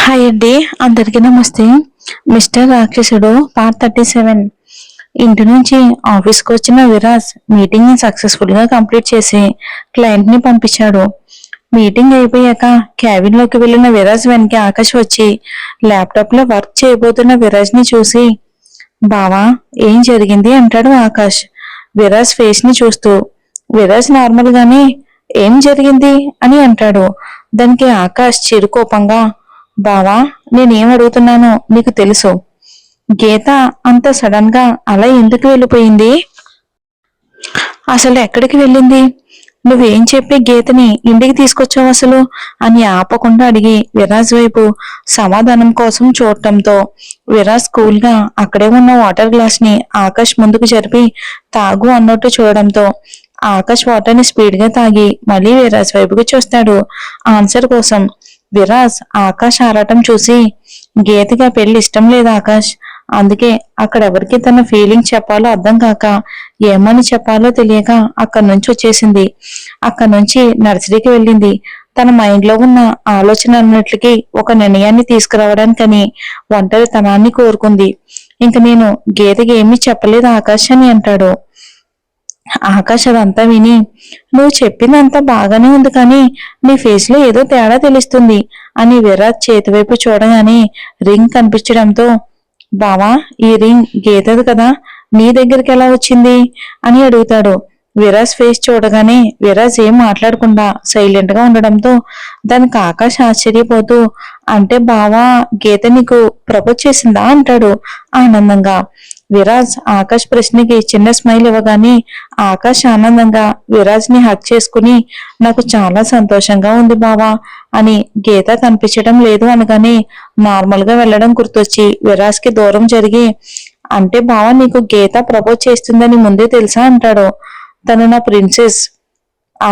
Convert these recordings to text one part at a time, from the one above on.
Hi అండి, అందరికీ నమస్తే. మిస్టర్ రాక్షసుడు పార్ట్ 37. ఇంటి నుంచి ఆఫీస్కి వచ్చిన విరాజ్ మీటింగ్ ని సక్సెస్ఫుల్ గా కంప్లీట్ చేసి క్లయింట్ ని పంపించాడు. మీటింగ్ అయిపోయాక క్యాబిన్ లోకి వెళ్లిన విరాజ్ వెనక ఆకాష్ వచ్చి ల్యాప్టాప్ లో వర్క్ చేయబోతున్న విరాజ్ ని చూసి, బావా ఏం జరిగింది అంటాడు ఆకాష్ విరాజ్ ఫేస్ ని చూస్తూ. విరాజ్ నార్మల్ గానే ఏం జరిగింది అని అంటాడు. దానికి ఆకాష్ చిరుకోపంగా, బావా నేనేం అడుగుతున్నానో నీకు తెలుసు. గీత అంత సడన్ గా అలా ఎందుకు వెళ్ళిపోయింది? అసలు ఎక్కడికి వెళ్ళింది? నువ్వేం చెప్పి గీతని ఇంటికి తీసుకొచ్చావు అసలు అని ఆపకుండా అడిగి విరాజ్ వైపు సమాధానం కోసం చూడటంతో విరాజ్ కూల్ గా అక్కడే ఉన్న వాటర్ గ్లాస్ ని ఆకాష్ ముందుకు జరిపి తాగు అన్నట్టు చూడడంతో ఆకాష్ వాటర్ ని స్పీడ్ గా తాగి మళ్ళీ విరాజ్ వైపుకి చూస్తాడు ఆన్సర్ కోసం. విరాజ్ ఆకాష్ ఆరాటం చూసి, గీతగా పెళ్లి ఇష్టం లేదు ఆకాష్, అందుకే అక్కడెవరికి తన ఫీలింగ్ చెప్పాలో అర్థం కాక ఏమని చెప్పాలో తెలియక అక్కడి నుంచి వచ్చేసింది. అక్కడి నుంచి నర్సరీకి వెళ్ళింది. తన మైండ్ లో ఉన్న ఆలోచన అన్నిటికీ ఒక నిర్ణయాన్ని తీసుకురావడానికని ఒంటరితనాన్ని కోరుకుంది. ఇంక నేను గీతకి ఏమీ చెప్పలేదు ఆకాష్ అని అంటాడు. ఆకాష్ అదంతా విని, నువ్వు చెప్పిందంతా బాగానే ఉంది కానీ నీ ఫేస్ లో ఏదో తేడా తెలుస్తుంది అని విరాజ్ చేతివైపు చూడగానే రింగ్ కనిపించడంతో, బావా ఈ రింగ్ గీతది కదా, నీ దగ్గరికి ఎలా వచ్చింది అని అడుగుతాడు. విరాజ్ ఫేస్ చూడగానే విరాజ్ ఏం మాట్లాడకుండా సైలెంట్ గా ఉండడంతో దానికి ఆకాష్ ఆశ్చర్యపోతూ, అంటే బావా గీత నీకు ప్రపోజ్ చేసిందా అంటాడు ఆనందంగా. విరాజ్ ఆకాష్ ప్రశ్నకి చిన్న స్మైల్ ఇవ్వగానే ఆకాష్ ఆనందంగా విరాజ్ ని హక్ చేసుకుని, నాకు చాలా సంతోషంగా ఉంది బావా అని గీత కనిపించడం లేదు అనగానే నార్మల్ గా వెళ్లడం గుర్తొచ్చి విరాజ్ కి దూరం జరిగి, అంటే బావా నీకు గీత ప్రపోజ్ చేస్తుందని ముందే తెలుసా అంటాడు. తను నా ప్రిన్సెస్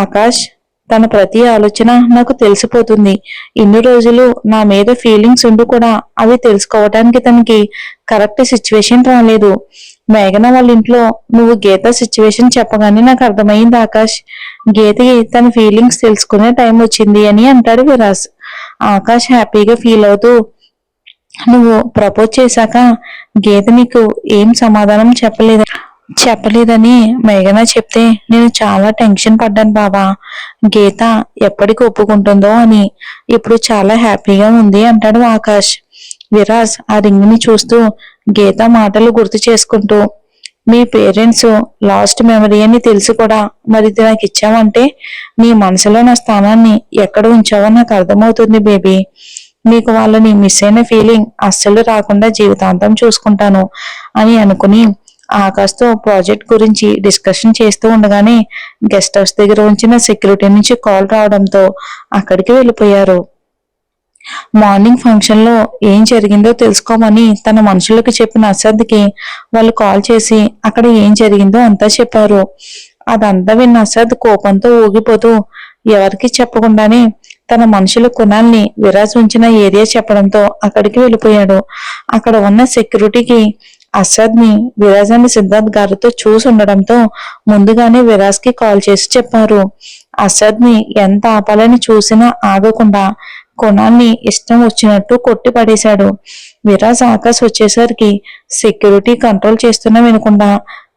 ఆకాష్, తన ప్రతి ఆలోచన నాకు తెలిసిపోతుంది. ఇన్ని రోజులు నా మీద ఫీలింగ్స్ ఉండి కూడా అవి తెలుసుకోవటానికి తనకి కరెక్ట్ సిచ్యువేషన్ రాలేదు. మేఘన వాళ్ళ ఇంట్లో నువ్వు గీత సిచ్యువేషన్ చెప్పగానే నాకు అర్థమైంది ఆకాష్, గీతకి తన ఫీలింగ్స్ తెలుసుకునే టైం వచ్చింది అని అంటాడు విరాజ్. ఆకాష్ హ్యాపీగా ఫీల్ అవుతూ, నువ్వు ప్రపోజ్ చేశాక గీత నీకు ఏం సమాధానం చెప్పలేదని మేఘన చెప్తే నేను చాలా టెన్షన్ పడ్డాను బాబా, గీత ఎప్పటికి ఒప్పుకుంటుందో అని. ఇప్పుడు చాలా హ్యాపీగా ఉంది అంటాడు ఆకాష్. విరాజ్ ఆ రింగ్ ని చూస్తూ గీత మాటలు గుర్తు చేసుకుంటూ, మీ పేరెంట్స్ లాస్ట్ మెమరీ అని తెలిసి కూడా మరి ఇది నాకు ఇచ్చావంటే నీ మనసులో నా స్థానాన్ని ఎక్కడ ఉంచావో నాకు అర్థమవుతుంది బేబీ. నీకు వాళ్ళని మిస్ అయిన ఫీలింగ్ అస్సలు రాకుండా జీవితాంతం చూసుకుంటాను అని అనుకుని ఆకాష్తో ప్రాజెక్ట్ గురించి డిస్కషన్ చేస్తూ ఉండగానే గెస్ట్ హౌస్ దగ్గర ఉంచిన సెక్యూరిటీ నుంచి కాల్ రావడంతో అక్కడికి వెళ్ళిపోయారు. మార్నింగ్ ఫంక్షన్ లో ఏం జరిగిందో తెలుసుకోమని తన మనుషులకు చెప్పిన అసద్కి వాళ్ళు కాల్ చేసి అక్కడ ఏం జరిగిందో అంతా చెప్పారు. అదంతా విన్న అసద్ కోపంతో ఊగిపోతూ ఎవరికి చెప్పకుండానే తన మనుషుల కునాల్ని విరాజ్ ఉంచిన ఏరియా చెప్పడంతో అక్కడికి వెళ్ళిపోయాడు. అక్కడ ఉన్న సెక్యూరిటీకి అసద్ ని విరాజ్ అని సిద్ధార్థ్ గారితో చూసి ఉండడంతో ముందుగానే విరాజ్ కి కాల్ చేసి చెప్పారు. అసద్ ని ఎంత ఆపాలని చూసినా ఆగకుండా కొనాల్ని ఇష్టం వచ్చినట్టు కొట్టి పడేశాడు. విరాజ్ ఆకాశ్ వచ్చేసరికి సెక్యూరిటీ కంట్రోల్ చేస్తున్నా వినకుండా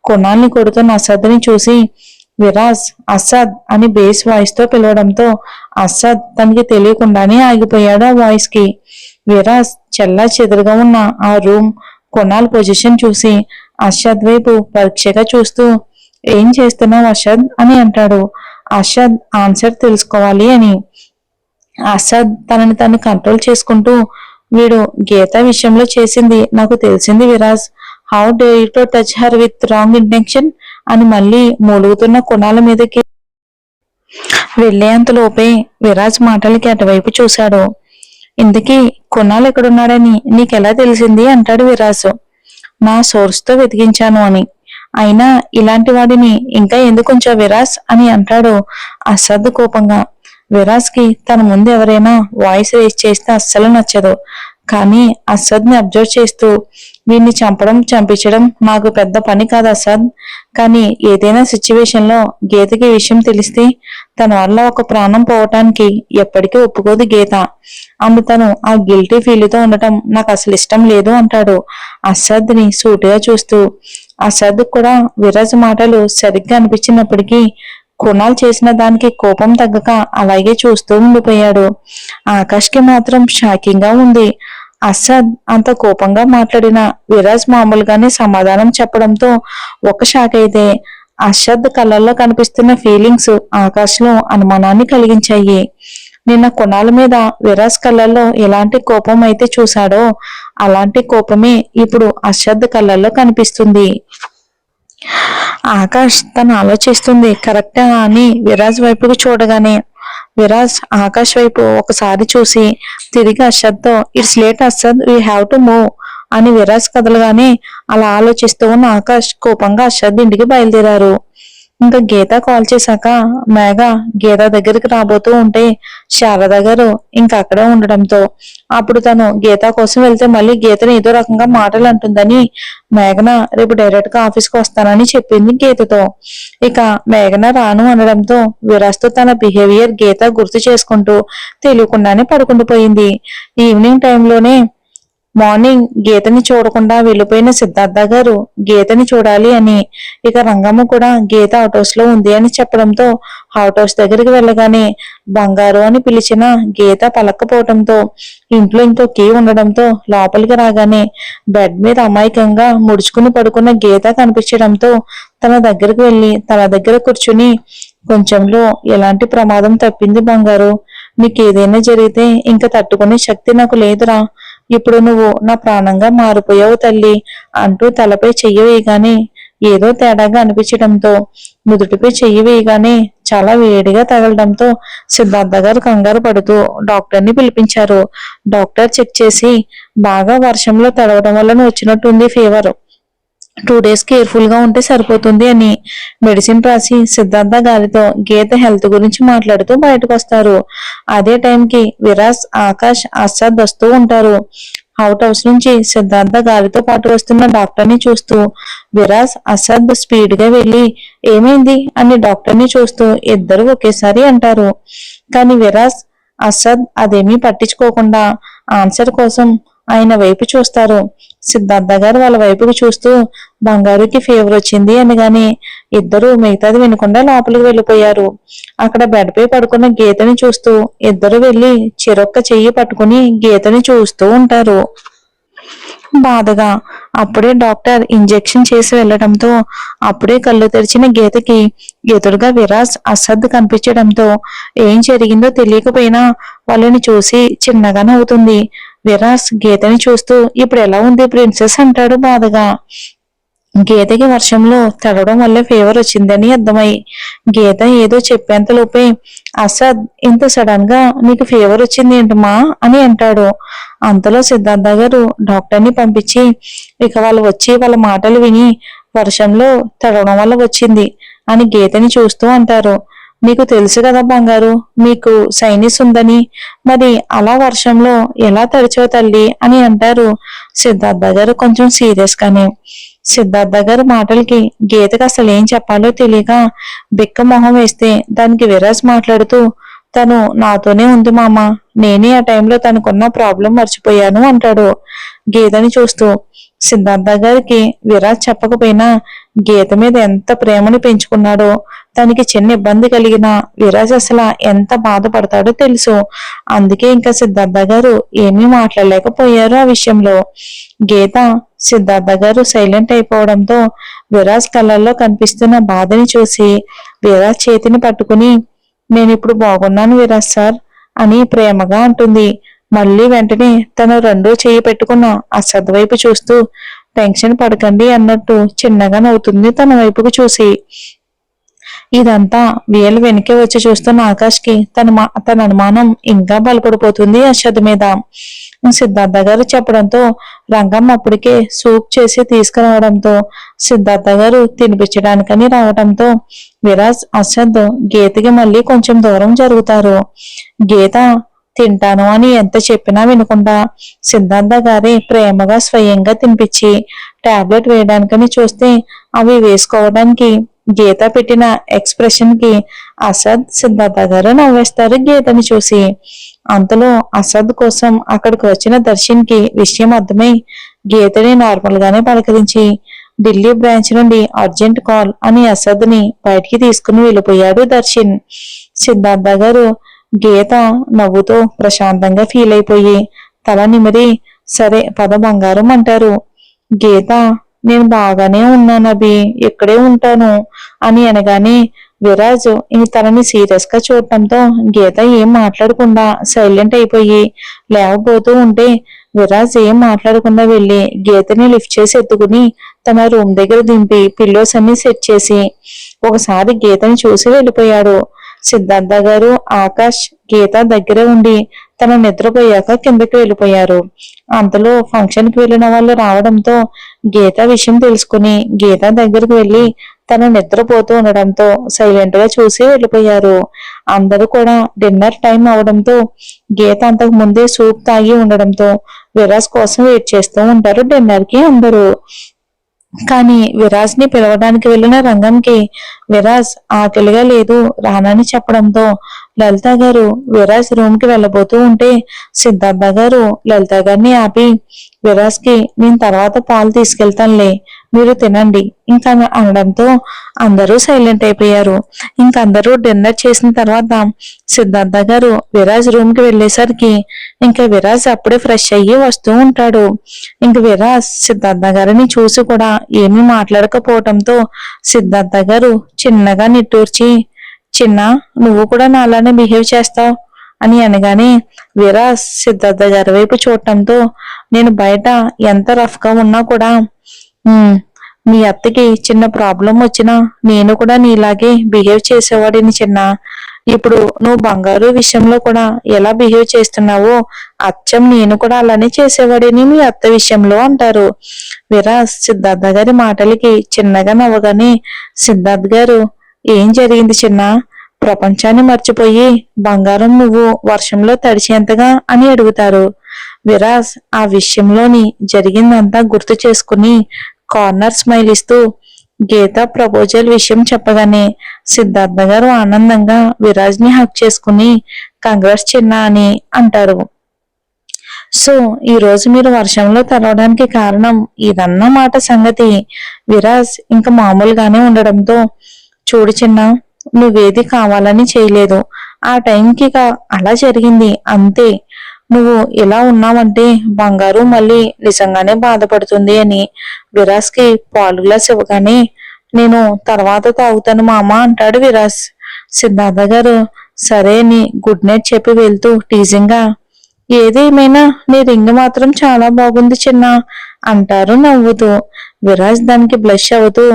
కొనాల్ని కొడుతున్న అసద్ ని చూసి విరాజ్ అసద్ అని బేస్ వాయిస్ తో పిలవడంతో అసద్ తనకి తెలియకుండానే ఆగిపోయాడు ఆ వాయిస్ కి. విరాజ్ చెల్లా చెదురుగా ఉన్న ఆ రూమ్ కొనాల్ పొజిషన్ చూసి అర్షద్ వైపు పరీక్షగా చూస్తూ, ఏం చేస్తున్నావు అర్షద్ అని అంటాడు. అర్షద్ ఆన్సర్ తెలుసుకోవాలి అని. అర్షద్ తనని తను కంట్రోల్ చేసుకుంటూ, వీడు గీత విషయంలో చేసింది నాకు తెలిసింది Viraj, how day to touch her with wrong intention అని మళ్ళీ మూలుగుతున్న కొనాల మీదకి వెళ్లేంతలోపే విరాజ్ మాటలకి అటువైపు చూశాడు. ఇందుకీ కొనాలు ఎక్కడున్నాడని నీకెలా తెలిసింది అంటాడు విరాజ్. నా సోర్స్ తో వెతికించాను అని. అయినా ఇలాంటి వాడిని ఇంకా ఎందుకు ఉంచావు విరాజ్ అని అంటాడు అసద్ కోపంగా. విరాజ్ కి తన ముందు ఎవరైనా వాయిస్ రేస్ చేస్తే అస్సలు నచ్చదు. కానీ అసద్ ని అబ్జర్వ్ చేస్తూ, వీడిని చంపించడం నాకు పెద్ద పని కాదు అసద్. కానీ ఏదైనా సిచ్యువేషన్ లో గీతకి ఈ విషయం తెలిస్తే తన వల్ల ఒక ప్రాణం పోవటానికి ఎప్పటికీ ఒప్పుకోదు గీత. తను ఆ గిల్టీ ఫీల్ తో ఉండటం నాకు అసలు ఇష్టం లేదు అంటాడు అసద్ ని సూటిగా చూస్తూ. అసద్ కూడా విరాజ్ మాటలు సరిగ్గా అనిపించినప్పటికీ కుణాల్ చేసిన దానికి కోపం తగ్గక అలాగే చూస్తూ ఉండిపోయాడు. ఆకాష్ కి మాత్రం షాకింగ్ గా ఉంది. అసద్ అంత కోపంగా మాట్లాడిన విరాజ్ మామూలుగానే సమాధానం చెప్పడంతో ఒక షాక్ అయితే అసద్ కళ్ళల్లో కనిపిస్తున్న ఫీలింగ్స్ ఆకాష్ లో అనుమానాన్ని కలిగించాయి. నిన్న కొనాల మీద విరాజ్ కళ్ళల్లో ఎలాంటి కోపం అయితే చూశాడో అలాంటి కోపమే ఇప్పుడు అసద్ కళ్ళల్లో కనిపిస్తుంది. ఆకాష్ తను ఆలోచిస్తుంది కరెక్టా అని విరాజ్ వైపుకు చూడగానే విరాజ్ ఆకాష్ వైపు ఒకసారి చూసి తిరిగి అసద్ తో, it's late Asad, we have to move అని విరాజ్ కదలగానే అలా ఆలోచిస్తూ ఉన్న ఆకాష్ కోపంగా అసద్ ఇంటికి బయలుదేరారు. ఇంకా గీత కాల్ చేశాక మేఘ గీత దగ్గరికి రాబోతూ ఉంటే శారద గారు ఇంకా అక్కడే ఉండడంతో అప్పుడు తను గీత కోసం వెళ్తే మళ్ళీ గీతని ఏదో రకంగా మాటలు అంటుందని మేఘన రేపు డైరెక్ట్ గా ఆఫీస్కి వస్తానని చెప్పింది గీతతో. ఇక మేఘన రాను అనడంతో విరాజ్తో తన బిహేవియర్ గీత గుర్తు చేసుకుంటూ తెలియకుండానే పడుకుండిపోయింది. ఈవినింగ్ టైంలోనే మార్నింగ్ గీతని చూడకుండా వెళ్ళిపోయిన సిద్ధార్థ గారు గీతని చూడాలి అని, ఇక రంగమ్మ కూడా గీత అవుట్ హౌస్ లో ఉంది అని చెప్పడంతో అవుట్ హౌస్ దగ్గరికి వెళ్ళగానే బంగారు అని పిలిచిన గీత పలకపోవడంతో ఇంట్లో ఇంకో కీ ఉండడంతో లోపలికి రాగానే బెడ్ మీద అమాయకంగా ముడుచుకుని పడుకున్న గీత కనిపించడంతో తన దగ్గరికి వెళ్లి తన దగ్గర కూర్చుని, కొంచెంలో ఎలాంటి ప్రమాదం తప్పింది బంగారు, నీకేదైనా జరిగితే ఇంకా తట్టుకునే శక్తి నాకు లేదురా, ఇప్పుడు నువ్వు నా ప్రాణంగా మారిపోయావు తల్లి అంటూ తలపై చెయ్యి వేయగానే ఏదో తేడాగా అనిపించడంతో నుదుటిపై చెయ్యి వేయగానే చాలా వేడిగా తగలడంతో సిద్ధార్థ గారు కంగారు పడుతూ డాక్టర్ని పిలిపించారు. డాక్టర్ చెక్ చేసి బాగా వర్షంలో తడవడం వల్ల వచ్చినట్టుంది ఫీవర్, 2 days కేర్ఫుల్ గా ఉంటే సరిపోతుంది అని మెడిసిన్ రాసి సిద్ధార్థ గారితో గీత హెల్త్ గురించి మాట్లాడుతూ బయటకు వస్తారు. అదే టైంకి విరాజ్, ఆకాష్, అసద్ వస్తూ ఉంటారు. అవుట్ హౌస్ నుంచి సిద్ధార్థ గారితో పాటు వస్తున్న డాక్టర్ ని చూస్తూ విరాజ్, అసద్ స్పీడ్ గా వెళ్లి ఏమైంది అని డాక్టర్ ని చూస్తూ ఇద్దరు ఒకేసారి అంటారు. కానీ విరాజ్, అసద్ అదేమీ పట్టించుకోకుండా ఆన్సర్ కోసం ఆయన వైపు చూస్తారు. సిద్ధార్థ గారు వాళ్ళ వైపుకి చూస్తూ బంగారుకి ఫీవర్ వచ్చింది అనగానే ఇద్దరు మిగతాది వినకుండా లోపలికి వెళ్ళిపోయారు. అక్కడ బెడ్ పై పడుకున్న గీతని చూస్తూ ఇద్దరు వెళ్లి చెరొక్క చెయ్యి పట్టుకుని గీతని చూస్తూ ఉంటారు బాధగా. అప్పుడే డాక్టర్ ఇంజెక్షన్ చేసి వెళ్లడంతో అప్పుడే కళ్ళు తెరిచిన గీతకి ఎదురుగా విరాజ్, అసద్ కనిపించడంతో ఏం జరిగిందో తెలియకపోయినా వాళ్ళని చూసి చిన్నగా నవ్వుతుంది. విరాజ్ గీతని చూస్తూ ఇప్పుడు ఎలా ఉంది ప్రిన్సెస్ అంటాడు బాధగా. గీతకి వర్షంలో తడవడం వల్ల ఫీవర్ వచ్చిందని అర్థమై గీత ఏదో చెప్పేంతలోపే అసద్, ఇంత సడన్ గా నీకు ఫీవర్ వచ్చింది ఏంటమ్మా అని అంటాడు. అంతలో సిద్ధార్థ గారు డాక్టర్ని పంపించి ఇక వాళ్ళు వచ్చి వాళ్ళ మాటలు విని వర్షంలో తడవడం వల్ల వచ్చింది అని గీతని చూస్తూ అంటారు. నీకు తెలుసు కదా బంగారు, మీకు సైనిస్ ఉందని, మరి అలా వర్షంలో ఎలా తడిచావు తల్లి అని అంటారు సిద్ధార్థ గారు కొంచెం సీరియస్ గానే. సిద్ధార్థ గారి మాటలకి గీతకు అసలు ఏం చెప్పాలో తెలియక బిక్క మొహం వేస్తే దానికి విరాజ్ మాట్లాడుతూ తను నాతోనే ఉంది మామ, నేనే ఆ టైంలో తనకున్న ప్రాబ్లం మర్చిపోయాను అంటాడు గీతని చూస్తూ. సిద్ధార్థ గారికి విరాజ్ చెప్పకపోయినా గీత మీద ఎంత ప్రేమను పెంచుకున్నాడో, తనకి చిన్న ఇబ్బంది కలిగినా విరాజ్ అసలు ఎంత బాధపడతాడో తెలుసు. అందుకే ఇంకా సిద్ధార్థ గారు ఏమీ మాట్లాడలేకపోయారు ఆ విషయంలో. గీత, సిద్ధార్థ గారు సైలెంట్ అయిపోవడంతో విరాజ్ కళ్ళల్లో కనిపిస్తున్న బాధని చూసి విరాజ్ చేతిని పట్టుకుని నేను ఇప్పుడు బాగున్నాను విరాజ్ సార్ అని ప్రేమగా అంటుంది. మళ్ళీ వెంటనే తను రెండో చెయ్యి పెట్టుకున్న అసద్ వైపు చూస్తూ టెన్షన్ పడకండి అన్నట్టు చిన్నగా నవ్వుతుంది తన వైపుకు చూసి. ఇదంతా వీళ్ళ వెనకే వచ్చి చూస్తున్న ఆకాష్కి తన అనుమానం ఇంకా బలపడిపోతుంది అర్షద్ మీద. సిద్ధార్థ గారు చెప్పడంతో రంగం అప్పటికే సూప్ చేసి తీసుకురావడంతో సిద్ధార్థ గారు తినిపించడానికని రావడంతో విరాజ్ అర్షద్ గీతకి మళ్ళీ కొంచెం దూరం జరుగుతారు. గీత తింటాను అని ఎంత చెప్పినా వినకుండా సిద్ధార్థ గారి ప్రేమగా స్వయంగా తినిపించి టాబ్లెట్ వేయడానికని చూస్తే అవి వేసుకోవడానికి గీత పెట్టిన ఎక్స్ప్రెషన్ కి అసద్ సిద్ధార్థ గారు నవ్వేస్తారు గీతని చూసి. అంతలో అసద్ కోసం అక్కడికి వచ్చిన దర్శన్ కి విషయం అర్థమై గీతని నార్మల్ గానే పలకరించి ఢిల్లీ బ్రాంచ్ నుండి అర్జెంట్ కాల్ అని అసద్ ని బయటికి తీసుకుని వెళ్ళిపోయాడు దర్శన్. సిద్ధార్థ గారు గీత నవ్వుతో ప్రశాంతంగా ఫీల్ అయిపోయి తల నిమిరి సరే పద బంగారం అంటారు. గీత నేను బాగానే ఉన్నాను అభి, ఇక్కడే ఉంటాను అని అనగానే విరాజ్ తనని సీరియస్ గా చూడటంతో గీత ఏం మాట్లాడకుండా సైలెంట్ అయిపోయి లేవబోతూ ఉంటే విరాజ్ ఏం మాట్లాడకుండా వెళ్లి గీతని లిఫ్ట్ చేసి ఎత్తుకుని తన రూమ్ దగ్గర దింపి పిల్లోస్ అన్ని సెట్ చేసి ఒకసారి గీతని చూసి వెళ్ళిపోయాడు. సిద్ధార్థ గారు ఆకాష్ గీత దగ్గర ఉండి తన నిద్రపోయాక కిందకి వెళ్ళిపోయారు. అంతలో ఫంక్షన్ కి వెళ్ళిన వాళ్ళు రావడంతో గీత విషయం తెలుసుకుని గీత దగ్గరికి వెళ్లి తన నిద్రపోతూ ఉండడంతో సైలెంట్ గా చూసి వెళ్ళిపోయారు. అందరూ కూడా డిన్నర్ టైం అవడంతో గీత అంతకు ముందే సూప్ తాగి ఉండడంతో విరాజ్ కోసం వెయిట్ చేస్తూ ఉంటారు డిన్నర్ కి అందరూ. కానీ విరాజ్ ని పిలవడానికి వెళ్లిన రంగంకి విరాజ్ ఆకలిగా లేదు రానని చెప్పడంతో లలిత గారు విరాజ్ రూమ్ కి వెళ్ళబోతూ ఉంటే సిద్ధార్థ గారు లలిత గారిని ఆపి విరాజ్ కి నేను తర్వాత పాలు తీసుకెళ్తానులే మీరు తినండి ఇంకా అనడంతో అందరూ సైలెంట్ అయిపోయారు. ఇంకందరూ డిన్నర్ చేసిన తర్వాత సిద్ధార్థ గారు విరాజ్ రూమ్ కి వెళ్ళేసరికి ఇంకా విరాజ్ అప్పుడే ఫ్రెష్ అయ్యి వస్తూ ఉంటాడు. ఇంక విరాజ్ సిద్ధార్థ గారిని చూసి కూడా ఏమీ మాట్లాడకపోవటంతో సిద్ధార్థ గారు చిన్నగా నిట్టూర్చి చిన్న నువ్వు కూడా నాలానే బిహేవ్ చేస్తావు అని అనగానే విరాజ్ సిద్ధార్థ గారి వైపు చూడటంతో నేను బయట ఎంత రఫ్ గా ఉన్నా కూడా మీ అత్తకి చిన్న ప్రాబ్లం వచ్చినా నేను కూడా నీలాగే బిహేవ్ చేసేవాడిని చిన్న. ఇప్పుడు నువ్వు బంగారు విషయంలో కూడా ఎలా బిహేవ్ చేస్తున్నావో అచ్చం నేను కూడా అలానే చేసేవాడిని మీ అత్త విషయంలో అంటారు. విరాజ్ సిద్ధార్థ గారి మాటలకి చిన్నగా నవ్వగానే సిద్ధార్థ్ గారు ఏం జరిగింది చిన్న, ప్రపంచాన్ని మర్చిపోయి బంగారం నువ్వు వర్షంలో తడిచేంతగా అని అడుగుతారు. విరాజ్ ఆ విషయంలోని జరిగిందంతా గుర్తు చేసుకుని కార్నర్ స్మైల్ ఇస్తూ గీత ప్రపోజల్ విషయం చెప్పగానే సిద్ధార్థ గారు ఆనందంగా విరాజ్ ని హక్ చేసుకుని కంగ్రాట్స్ చిన్న అని అంటారు. సో ఈ రోజు మీరు వర్షంలో తడవడానికి కారణం ఇదన్నమాట సంగతి. విరాజ్ ఇంకా మామూలుగానే ఉండడంతో చూడు చిన్న నువ్వేది కావాలని చేయలేదు, ఆ టైంకి అలా జరిగింది అంతే. నువ్వు ఇలా ఉన్నావంటే బంగారు మళ్ళీ నిజంగానే బాధపడుతుంది అని విరాజ్ కి పాలు గ్లాస్ ఇవ్వగానే నేను తర్వాత తాగుతాను మామ అంటాడు విరాజ్. సిద్ధార్థ గారు సరే అని గుడ్ నైట్ చెప్పి వెళ్తూ టీజింగ్ ఏదేమైనా నీ రింగ్ మాత్రం చాలా బాగుంది చిన్న అంటారు నవ్వుతూ. విరాజ్ దానికి బ్లష్ అవుతూ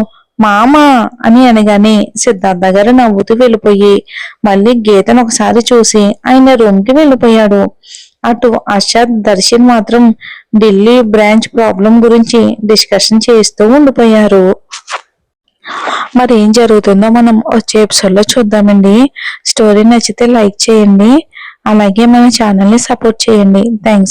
మామా అని అనగానే సిద్ధార్థ గారు నవ్వుతూ వెళ్ళిపోయి మళ్ళీ గీతను ఒకసారి చూసి ఆయన రూమ్ కి వెళ్ళిపోయాడు. అటు అర్షద్ దర్శన్ మాత్రం ఢిల్లీ బ్రాంచ్ ప్రాబ్లం గురించి డిస్కషన్ చేస్తూ ఉండిపోయారు. మరి ఏం జరుగుతుందో మనం వచ్చే ఎపిసోడ్ లో చూద్దామండి. స్టోరీ నచ్చితే లైక్ చేయండి, అలాగే మన ఛానల్ ని సపోర్ట్ చేయండి. థ్యాంక్స్.